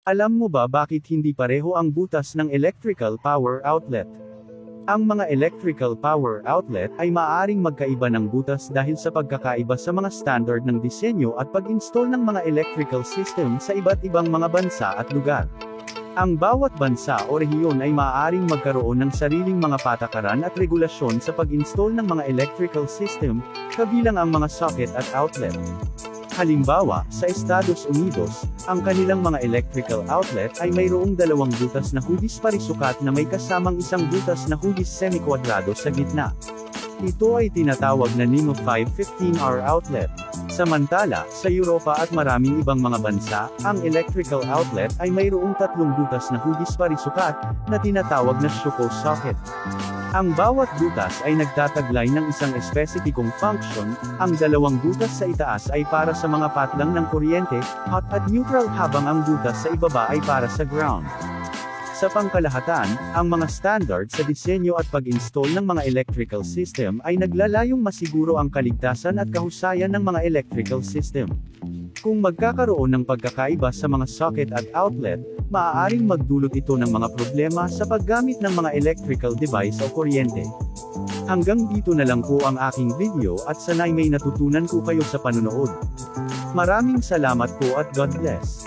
Alam mo ba bakit hindi pareho ang butas ng electrical power outlet? Ang mga electrical power outlet ay maaaring magkaiba ng butas dahil sa pagkakaiba sa mga standard ng disenyo at pag-install ng mga electrical system sa iba't ibang mga bansa at lugar. Ang bawat bansa o rehiyon ay maaaring magkaroon ng sariling mga patakaran at regulasyon sa pag-install ng mga electrical system, kabilang ang mga socket at outlet. Halimbawa, sa Estados Unidos, ang kanilang mga electrical outlet ay mayroong dalawang butas na hugis parisukat na may kasamang isang butas na hugis semi-kwadrado sa gitna. Ito ay tinatawag na NIMO 515R outlet. Samantala, sa Europa at maraming ibang mga bansa, ang electrical outlet ay mayroong tatlong butas na hugis parisukat, na tinatawag na Schuko socket. Ang bawat butas ay nagtataglay ng isang espesipikong function, ang dalawang butas sa itaas ay para sa mga patlang ng kuryente, hot at neutral habang ang butas sa ibaba ay para sa ground. Sa pangkalahatan, ang mga standard sa disenyo at pag-install ng mga electrical system ay naglalayong masiguro ang kaligtasan at kahusayan ng mga electrical system. Kung magkakaroon ng pagkakaiba sa mga socket at outlet, maaaring magdulot ito ng mga problema sa paggamit ng mga electrical device o kuryente. Hanggang dito na lang po ang aking video at sana'y may natutunan po kayo sa panonood. Maraming salamat po at God bless.